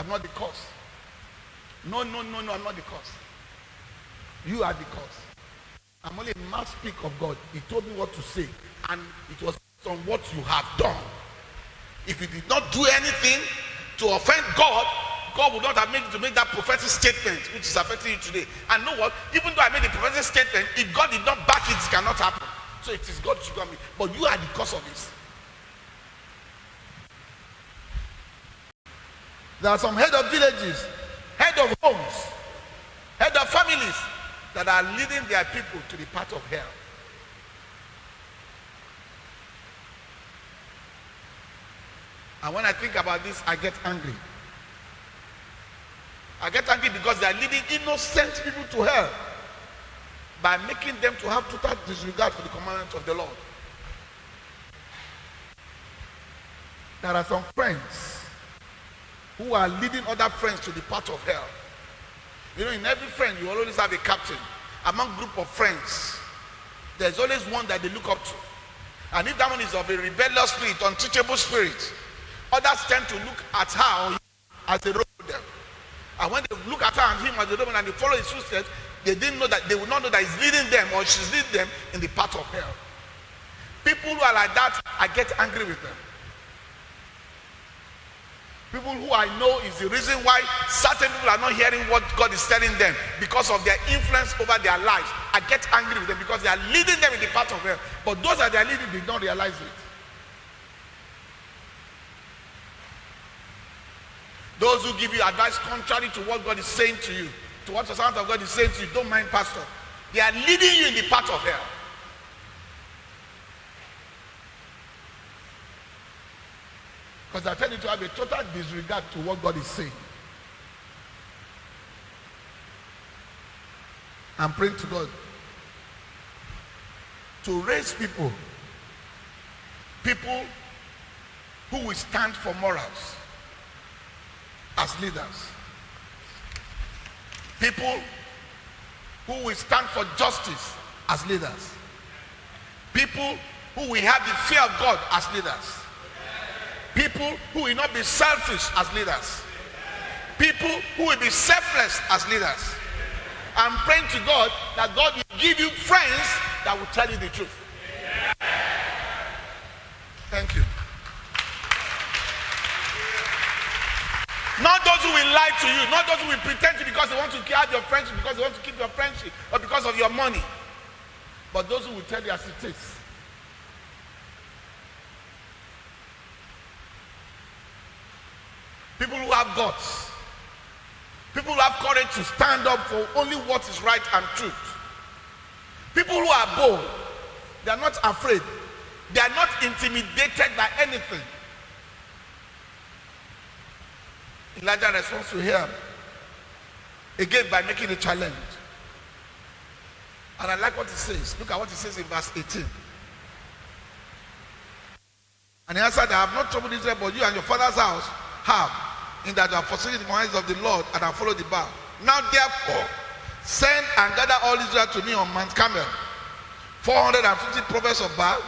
I'm not the cause. No, I'm not the cause. You are the cause. I'm only a mouthpiece of God. He told me what to say, and it was based on what you have done. If you did not do anything to offend God, God would not have made you to make that prophetic statement which is affecting you today. And know what? Even though I made a prophetic statement, if God did not back it, it cannot happen. So it is God who got me. But you are the cause of this. There are some head of villages, head of homes, head of families that are leading their people to the path of hell. And when I think about this, I get angry. I get angry because they are leading innocent people to hell by making them to have total disregard for the commandments of the Lord. There are some friends who are leading other friends to the path of hell. You know, in every friend, you always have a captain. Among group of friends, there's always one that they look up to. And if that one is of a rebellious spirit, unteachable spirit, others tend to look at her or him as a role model. And when they look at her and him as a role model and they follow his footsteps, they will not know that he's leading them or she's leading them in the path of hell. People who are like that, I get angry with them. People who I know is the reason why certain people are not hearing what God is telling them because of their influence over their lives. I get angry with them because they are leading them in the path of hell. But those that they are leading did not realize it. Those who give you advice contrary to what God is saying to you, to what the servant of God is saying to you, don't mind, pastor. They are leading you in the path of hell. Because I tell you to have a total disregard to what God is saying. I'm praying to God to raise people who will stand for morals as leaders. People who will stand for justice as leaders. People who will have the fear of God as leaders. People who will not be selfish as leaders. People who will be selfless as leaders. I'm praying to God that God will give you friends that will tell you the truth. Thank you. Not those who will lie to you, not those who will pretend to because they want to have your friendship, because they want to keep your friendship, or because of your money. But those who will tell you as it is. People who have guts. People who have courage to stand up for only what is right and truth. People who are bold. They are not afraid. They are not intimidated by anything. Elijah responds to him again by making a challenge. And I like what he says. Look at what he says in verse 18. And he answered, I have not troubled Israel, but you and your father's house have, in that you have forsaken the commandments of the Lord and have followed the Baal. Now therefore, send and gather all Israel to me on Mount Carmel, 450 prophets of Baal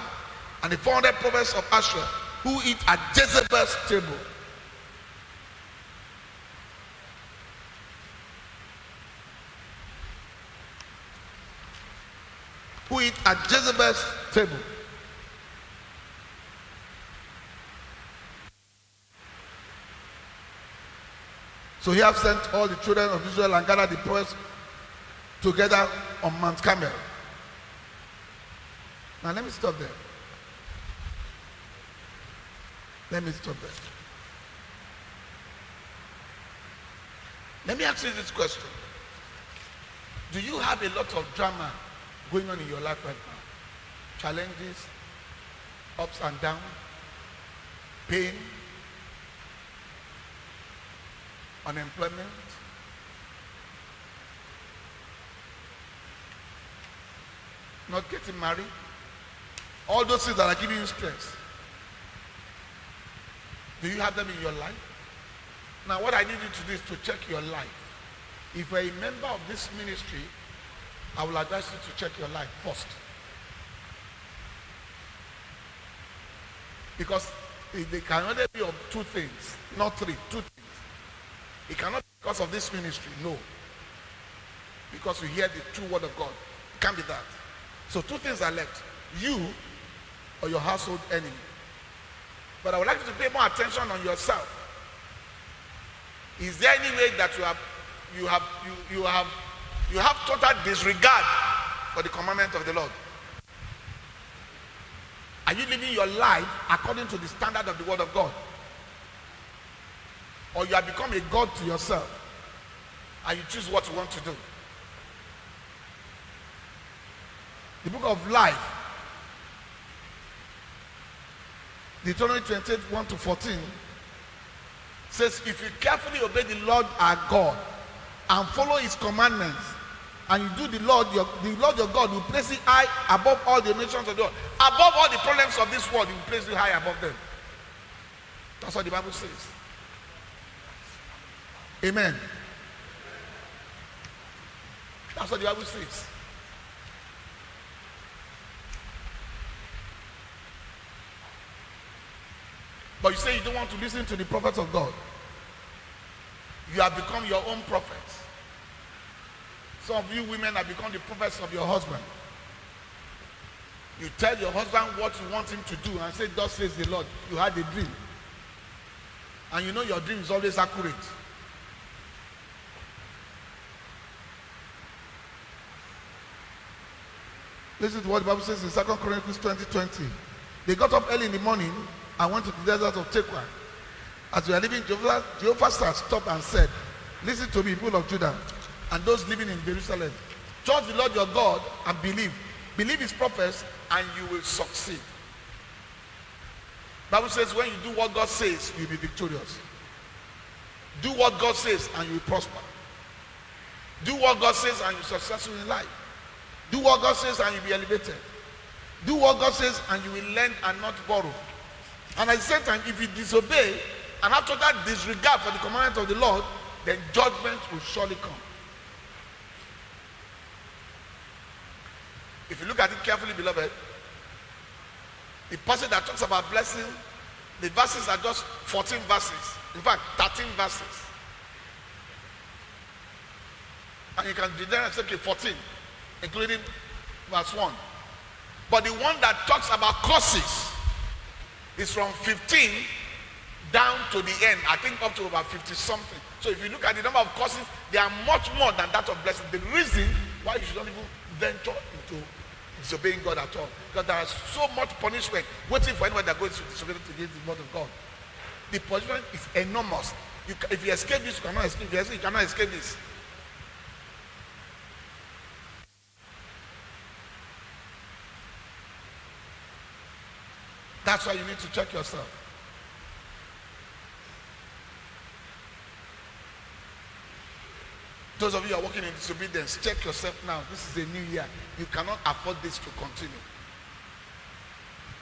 and the 400 prophets of Asherah, who eat at Jezebel's table. Who eat at Jezebel's table. So he have sent all the children of Israel and gathered the prophets together on Mount Carmel. Now let me stop there. Let me stop there. Let me ask you this question. Do you have a lot of drama going on in your life right now? Challenges, ups and downs, pain, unemployment, not getting married, all those things that are giving you stress. Do you have them in your life? Now what I need you to do is to check your life. If you're a member of this ministry, I will advise you to check your life first. Because they can only be of two things, not three, two things. It cannot be because of this ministry, no. Because you hear the true word of God. It can't be that. So two things are left. You or your household enemy. But I would like you to pay more attention on yourself. Is there any way that you have total disregard for the commandment of the Lord? Are you living your life according to the standard of the word of God? Or you have become a God to yourself and you choose what you want to do? The book of life, Deuteronomy 28, 1-14, says, if you carefully obey the Lord our God and follow his commandments, and you do the Lord your God will place you high above all the nations of the world. Above all the problems of this world, he will place you high above them. That's what the Bible says. Amen. That's what the Bible says. But you say you don't want to listen to the prophets of God. You have become your own prophets. Some of you women have become the prophets of your husband. You tell your husband what you want him to do and say, thus says the Lord. You had a dream. And you know your dream is always accurate. Listen to what the Bible says in 2 Chronicles 20:20. They got up early in the morning and went to the desert of Tekoa. As we are leaving, Jehovah stopped and said, listen to me, people of Judah, and those living in Jerusalem. Trust the Lord your God and believe. Believe his prophets and you will succeed. Bible says when you do what God says, you'll be victorious. Do what God says and you will prosper. Do what God says and you'll be successful in life. Do what God says and you'll be elevated. Do what God says and you will lend and not borrow. And at the same time, if you disobey and have total disregard for the commandment of the Lord, then judgment will surely come. If you look at it carefully, beloved, the passage that talks about blessing, the verses are just 14 verses. In fact, 13 verses. And you can deduce, okay, 14, including verse 1. But the one that talks about curses is from 15 down to the end. I think up to about 50 something. So if you look at the number of curses, they are much more than that of blessing. The reason why you should not even venture into disobeying God at all, because there is so much punishment waiting for anyone that goes to disobey against the word of God. The punishment is enormous. If you escape this, you cannot escape. If you cannot escape this. That's why you need to check yourself. Those of you who are working in disobedience, check yourself now. This is a new year. You cannot afford this to continue.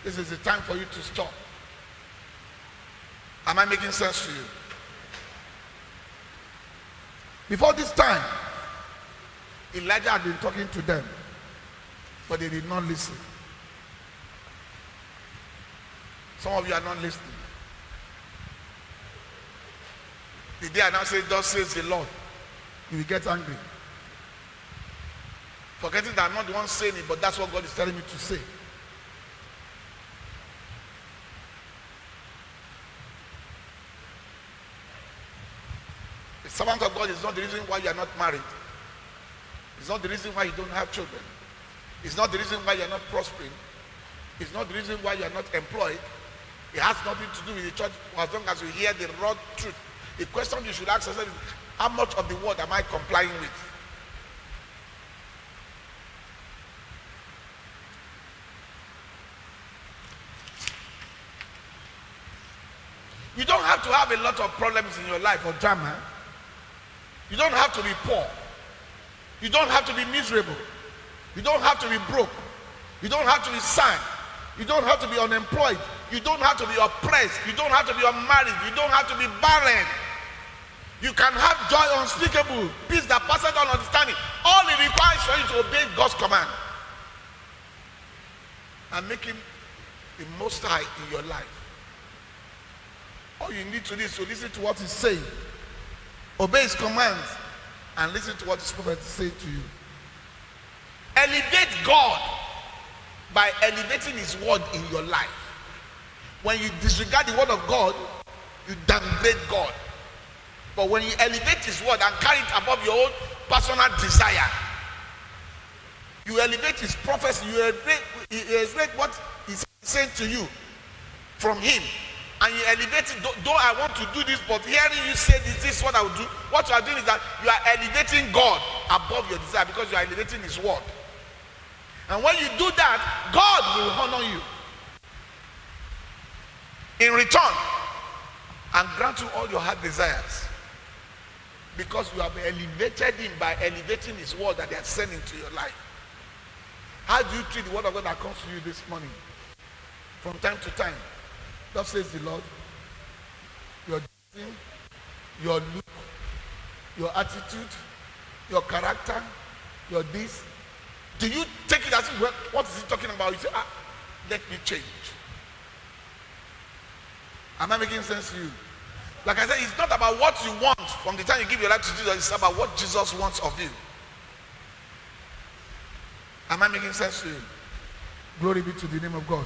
This is the time for you to stop. Am I making sense to you? Before this time, Elijah had been talking to them, but they did not listen. Some of you are not listening. The day I now say, thus says the Lord, you will get angry. Forgetting that I'm not the one saying it, but that's what God is telling me to say. The servant of God is not the reason why you are not married. It's not the reason why you don't have children. It's not the reason why you are not prospering. It's not the reason why you are not employed. It has nothing to do with the church as long as you hear the raw truth. The question you should ask yourself is, how much of the word am I complying with? You don't have to have a lot of problems in your life or drama. You don't have to be poor. You don't have to be miserable. You don't have to be broke. You don't have to be sad. You don't have to be unemployed. You don't have to be oppressed. You don't have to be unmarried. You don't have to be barren. You can have joy unspeakable, peace that passes all understanding. All it requires for you to obey God's command and make him the most high in your life. All you need to do is to listen to what he's saying, Obey his commands and listen to what his prophet is saying to you. Elevate God by elevating his word in your life. When you disregard the word of God, you downgrade God. But when you elevate his word and carry it above your own personal desire, you elevate his prophecy, you elevate what he's saying to you from him, and you elevate it. Though I want to do this, but hearing you say this is what I will do. What you are doing is that you are elevating God above your desire, because you are elevating his word. And when you do that, God will honor you in return and grant you all your heart desires, because you have elevated him by elevating his word that he has sent into your life. How do you treat the word of God that comes to you this morning? From time to time, thus says the Lord, your dressing, your look, your attitude, your character, your this. Do you take it as, well, what is he talking about? You say, let me change. Am I making sense to you? Like I said, it's not about what you want from the time you give your life to Jesus. It's about what Jesus wants of you. Am I making sense to you? Glory be to the name of God.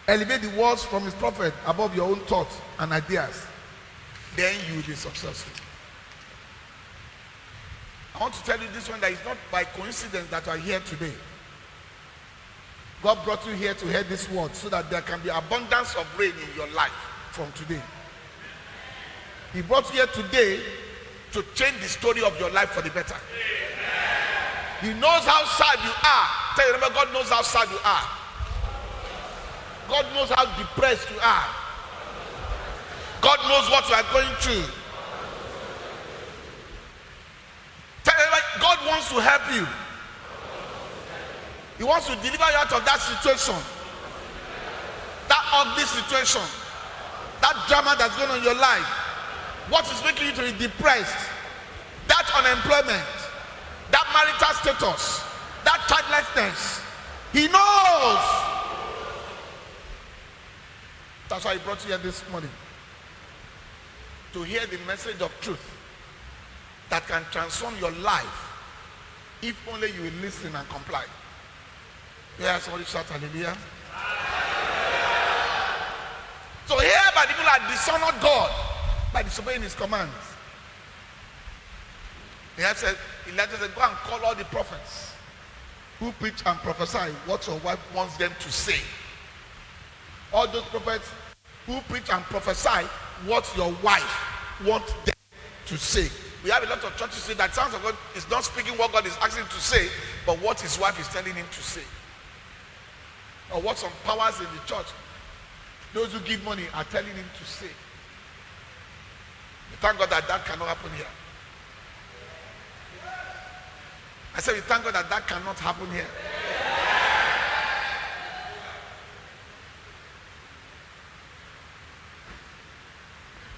Elevate the words from his prophet above your own thoughts and ideas. Then you will be successful. I want to tell you this one, that it's not by coincidence that you are here today. God brought you here to hear this word so that there can be abundance of rain in your life from today. He brought you here today to change the story of your life for the better. He knows how sad you are. Tell you, remember, God knows how sad you are. God knows how depressed you are. God knows what you are going through. Tell you, God wants to help you. He wants to deliver you out of that situation, that ugly situation, that drama that's going on in your life. What is making you to be depressed? That unemployment, that marital status, that childlessness. He knows. That's why he brought you here this morning, to hear the message of truth that can transform your life if only you will listen and comply. Yeah, somebody shout hallelujah. So hereby the people are dishonored God by disobeying his commands. Elijah said, go and call all the prophets who preach and prophesy what your wife wants them to say. All those prophets who preach and prophesy what your wife wants them to say. We have a lot of churches say that sounds of God is not speaking what God is asking him to say, but what his wife is telling him to say. Or what some powers in the church, those who give money, are telling him to say. We thank God that that cannot happen here. I said we thank God that that cannot happen here.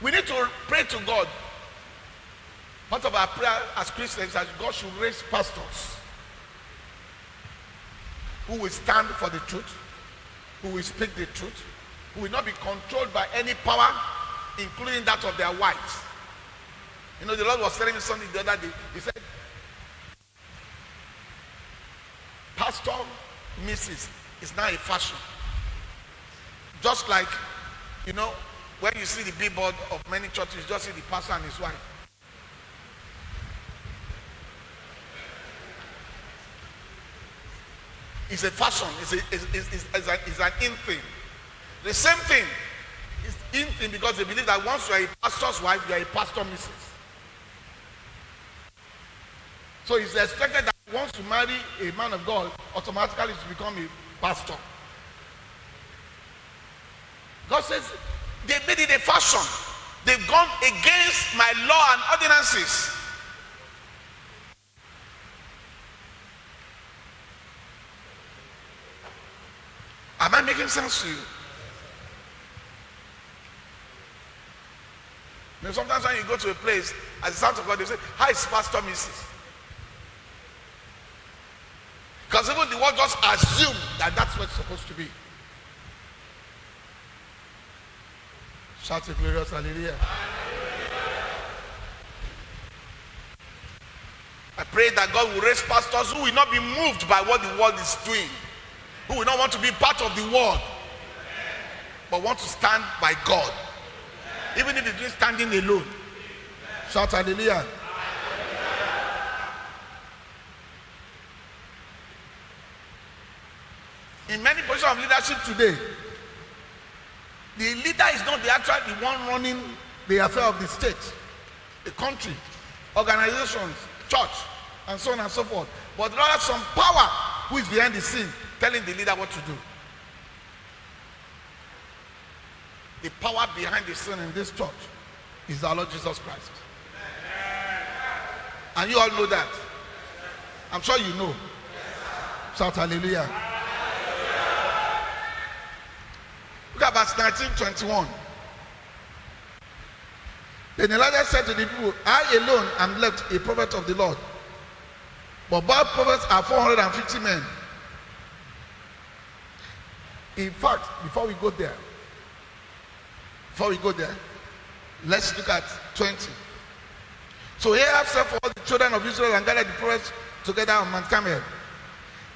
We need to pray to God. Part of our prayer as Christians is that God should raise pastors who will stand for the truth, who will speak the truth, who will not be controlled by any power, including that of their wives. You know, the Lord was telling me something the other day. He said, Pastor, Mrs. is now a fashion. Just like, you know, when you see the billboard of many churches, you just see the pastor and his wife. It's a fashion. It's an in thing. The same thing is in thing because they believe that once you are a pastor's wife, you are a pastor Mrs. So it's expected that once you marry a man of God, automatically you become a pastor. God says they made it a fashion. They've gone against my law and ordinances. Am I making sense to you? You know, sometimes when you go to a place, as the sound of God, they say, "Hi, it's Pastor Mrs." Because even the world just assume that that's what it's supposed to be. Shout a glorious hallelujah. I pray that God will raise pastors who will not be moved by what the world is doing, who will not want to be part of the world, but want to stand by God, even if it's standing alone. Shout hallelujah. In many positions of leadership today, the leader is not the one running the affair of the state, the country, organizations, church, and so on and so forth, but rather some power who is behind the scene telling the leader what to do. The power behind the scene in this church is our Lord Jesus Christ. And you all know that. I'm sure you know. Shout hallelujah. Look at verse 19-21. Then Elijah said to the people, I alone am left a prophet of the Lord, but Baal prophets are 450 men. In fact, before we go there, let's look at 20. So Ahab sent for all the children of Israel and gathered the prophets together on Mount Carmel.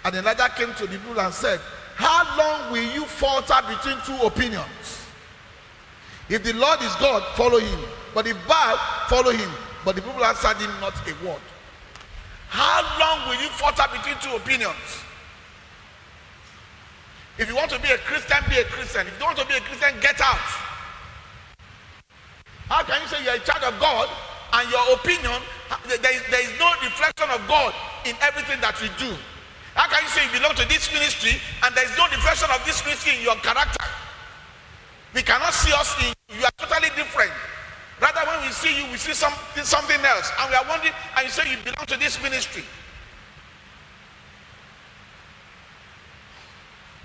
And Elijah came to the people and said, how long will you falter between two opinions? If the Lord is God, follow him. But if Baal, follow him. But the people answered him not a word. How long will you falter between two opinions? If you want to be a Christian, be a Christian. If you don't want to be a Christian, get out. How can you say you're a child of God and your opinion, there is no reflection of God in everything that we do? How can you say you belong to this ministry and there is no reflection of this ministry in your character? We cannot see us in you. You are totally different. Rather, when we see you, we see something else. And we are wondering, and you say you belong to this ministry.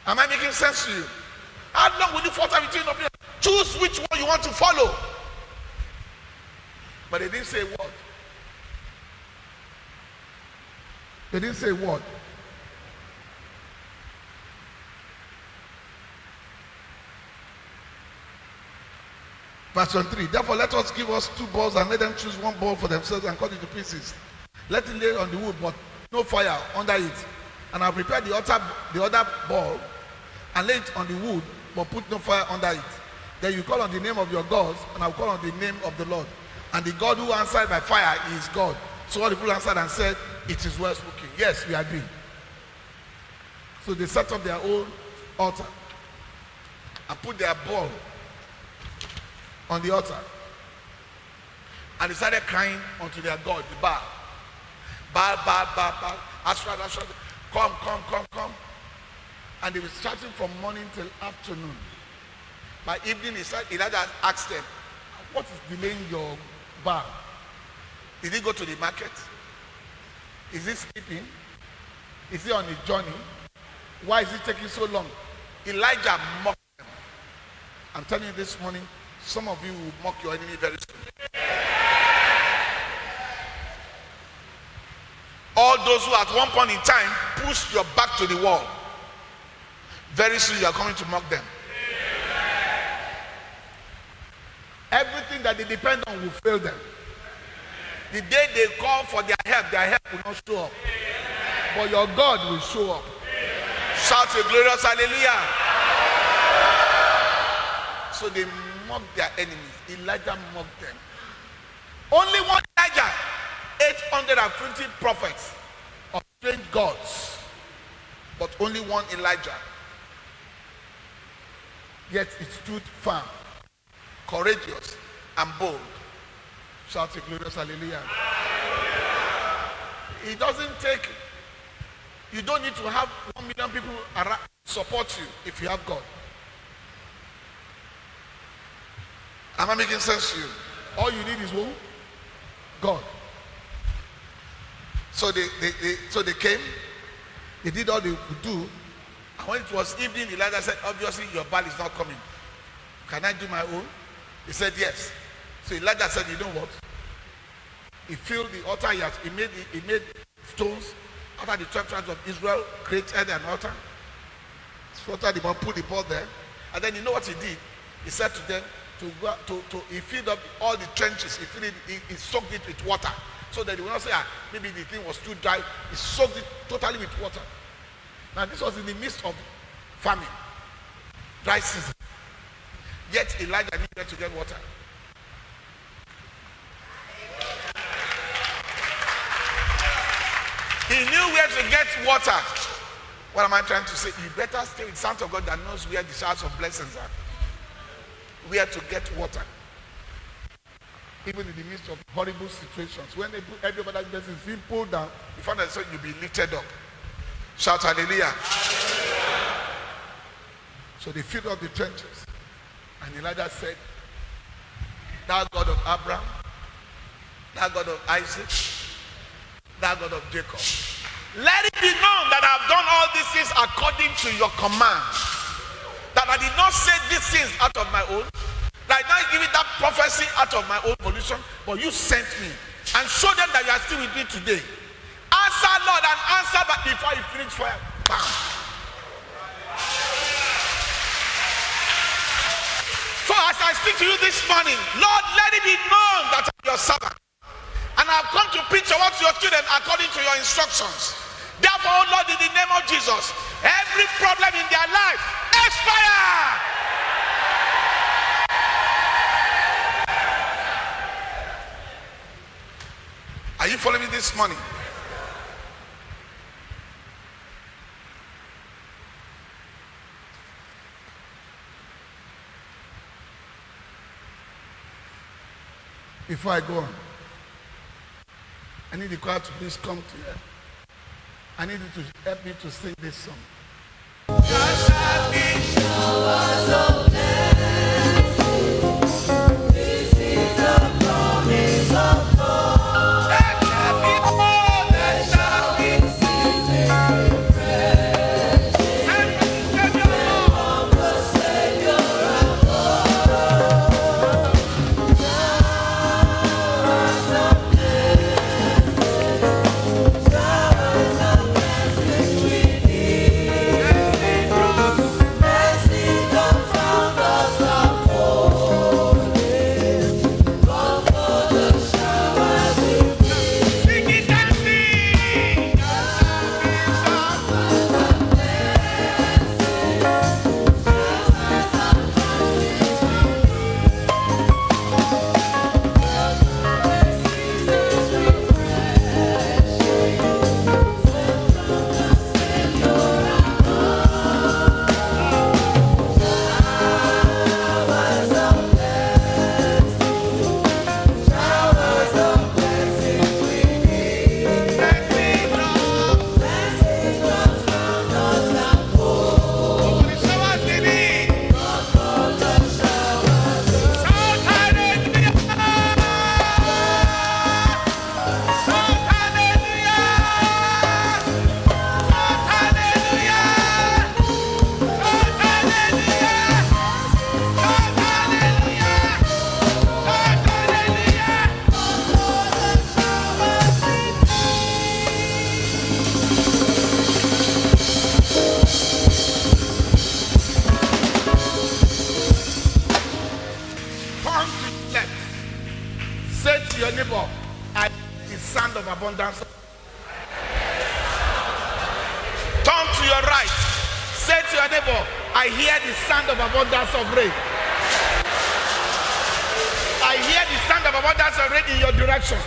Am I making sense to you? How long will you falter between opinions? Choose which one you want to follow. But they didn't say what. They didn't say what. Verse 23. Therefore, let us give us 2 balls and let them choose 1 ball for themselves and cut it to pieces. Let it lay on the wood, but no fire under it. And I'll prepare the other ball and lay it on the wood, but put no fire under it. Then you call on the name of your gods, and I'll call on the name of the Lord. And the God who answered by fire is God. So all the people answered and said, it is well spoken. Yes, we agree. So they set up their own altar and put their ball on the altar. And they started crying unto their God, the Baal. Baal, Baal, Baal, Baal. Ashrad, come. And they were starting from morning till afternoon. By evening, Elijah asked them, what is delaying your Baal? Did he go to the market? Is he sleeping? Is he on a journey? Why is it taking so long? Elijah mocked them. I'm telling you this morning, some of you will mock your enemy very soon. All those who at one point in time pushed your back to the wall, very soon you are coming to mock them. Everything that they depend on will fail them. The day they call for their help will not show up. But your God will show up. Shout a glorious hallelujah. So they mocked their enemies. Elijah mocked them. Only one Elijah, 850 prophets of strange gods, but only one Elijah. Yet it stood firm, courageous, and bold. Shout a glorious hallelujah. It doesn't take, you don't need to have 1 million people around support you if you have God. Am I making sense to you? All you need is who? God. So they came, they did all they could do, and when it was evening, Elijah said, obviously your Baal is not coming. Can I do my own? He said yes. So Elijah said, you know what? He filled the altar, he made stones after the 12 tribes of Israel created an altar. Slaughtered the ball, put the ball there. And then you know what he did? He said to them, he filled up all the trenches. He soaked it with water, so that they will not say, maybe the thing was too dry. He soaked it totally with water. Now this was in the midst of famine, dry season. Yet Elijah needed to get water. He knew where to get water. What am I trying to say? You better stay with sons of God that knows where the showers of blessings are. Where to get water. Even in the midst of horrible situations. When they put every other blessing is being pulled down, you find that you'll be lifted up. Shout hallelujah. So they filled up the trenches. And Elijah said, thou God of Abraham, thou God of Isaac, thou God of Jacob, let it be known that I have done all these things according to your command. That I did not say these things out of my own. That I did not give it that prophecy out of my own volition. But you sent me. And show them that you are still with me today. Answer, Lord, and answer back before you finish fire. Bam. So as I speak to you this morning, Lord, let it be known that I'm your servant. And I've come to preach about your children according to your instructions. Therefore, oh Lord, in the name of Jesus, every problem in their life, expire! Are you following me this morning? Before I go on, I need the choir to please come to here. I need you to help me to sing this song. This is the promise of God. There shall be seasons refreshing from the Savior of God. Showers of abundance. Turn to your right. Say to your neighbor, I hear the sound of abundance of rain. I hear the sound of abundance of rain in your direction.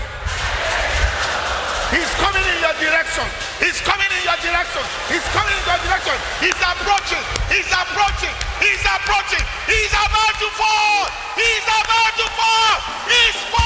He's coming in your direction. He's coming in your direction. He's coming in your direction. He's approaching. He's approaching. He's approaching. He's about to fall. He's about to fall. He's falling.